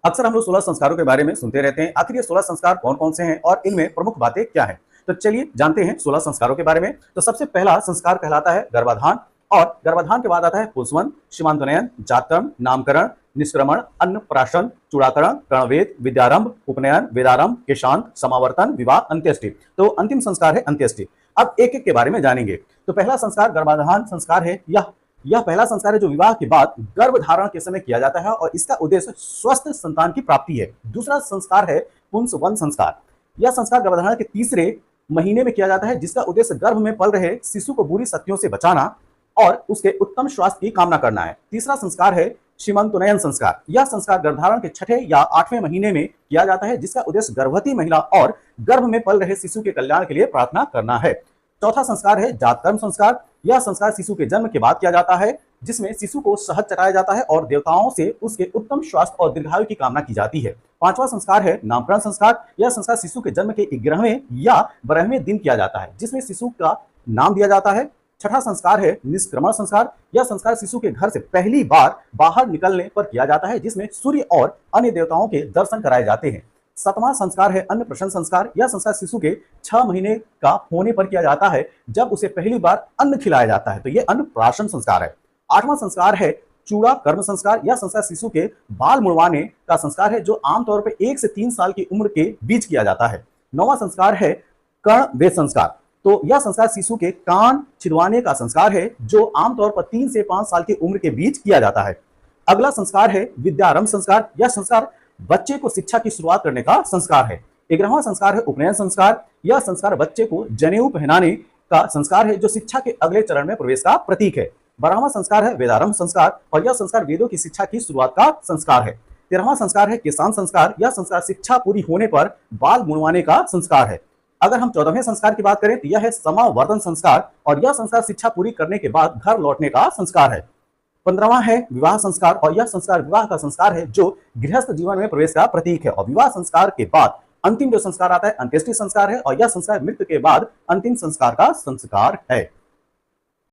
अक्सर हम लोग 16 संस्कारों के बारे में सुनते रहते हैं। आखिर ये 16 संस्कार कौन-कौन से हैं और इनमें प्रमुख बातें क्या हैं? तो चलिए जानते हैं 16 संस्कारों के बारे में। तो सबसे पहला संस्कार कहलाता है गर्भाधान और गर्भाधान के बाद आता है पुंसवन, सीमांतोन्नयन, जातकर्म, नामकरण, निष्क्रमण, अन्नप्राशन, चूड़ाकरण, कर्णवेद, विद्यारंभ, उपनयन, वेदारंभ, केशांत, समावर्तन, विवाह, अंत्येष्टि। तो अंतिम संस्कार है अंत्येष्टि। अब एक-एक के बारे में जानेंगे। तो पहला संस्कार गर्भाधान संस्कार है। यह पहला संस्कार है जो विवाह के बाद गर्भ धारण के समय किया जाता है और इसका उद्देश्य स्वस्थ संतान की प्राप्ति है। दूसरा संस्कार है पुंसवन संस्कार। यह संस्कार गर्भधारण के तीसरे महीने में किया जाता है जिसका उद्देश्य गर्भ में पल रहे शिशु को बुरी शक्तियों से बचाना और उसके उत्तम स्वास्थ्य की कामना करना है। तीसरा संस्कार है सीमंतोन्नयन संस्कार। यह संस्कार गर्भधारण के छठे या 8वें महीने में किया जाता है जिसका उद्देश्य गर्भवती महिला और गर्भ में पल रहे शिशु के कल्याण के लिए प्रार्थना करना है। चौथा संस्कार है जातकर्म संस्कार। यह संस्कार शिशु के जन्म के बाद किया जाता है जिसमें शिशु को शहद चटाया जाता है और देवताओं से उसके उत्तम स्वास्थ्य और दीर्घायु की कामना की जाती है। पांचवा संस्कार है नामकरण संस्कार। यह संस्कार शिशु के जन्म के 11वें या 12वें दिन किया जाता है जिसमें शिशु का नाम दिया जाता है। छठा संस्कार है निष्क्रमण संस्कार। यह संस्कार शिशु के घर से पहली बार बाहर निकलने पर किया जाता है जिसमें सूर्य और अन्य देवताओं के दर्शन कराए जाते हैं। सातवां संस्कार है अन्नप्राशन संस्कार। यह संस्कार शिशु के 6 महीने का होने पर किया जाता है जब उसे पहली बार अन्न खिलाया जाता है, तो यह अन्नप्राशन संस्कार है। आठवां संस्कार है चूड़ा कर्म संस्कार। यह संस्कार शिशु के बाल मुड़वाने का संस्कार है जो आमतौर पर 1 से 3 साल की उम्र के बीच किया जाता है। नौवां संस्कार है कर्ण वेद संस्कार। तो यह संस्कार शिशु के कान छिदवाने का संस्कार है जो आमतौर पर 3 से 5 साल की उम्र के बीच किया जाता है। अगला संस्कार है विद्यारंभ संस्कार। यह संस्कार बच्चे को शिक्षा की शुरुआत करने का संस्कार है। 11वां संस्कार है उपनयन संस्कार। यह संस्कार बच्चे को जनेऊ पहनाने का संस्कार है जो शिक्षा के अगले चरण में प्रवेश का प्रतीक है। 12वां संस्कार है वेदारंभ संस्कार और यह संस्कार वेदों की शिक्षा की शुरुआत का संस्कार है। 13वां संस्कार है केशांत संस्कार। यह संस्कार शिक्षा पूरी होने पर बाल मुड़वाने का संस्कार है। अगर हम 14वें संस्कार की बात करें तो यह है समावर्तन संस्कार और यह संस्कार शिक्षा पूरी करने के बाद घर लौटने का संस्कार है। 15वां है विवाह संस्कार और यह संस्कार विवाह का संस्कार है जो गृहस्थ जीवन में प्रवेश का प्रतीक है। और विवाह संस्कार के बाद अंतिम जो संस्कार आता है अंत्येष्टि संस्कार है और यह संस्कार मृत्यु के बाद अंतिम संस्कार का संस्कार है।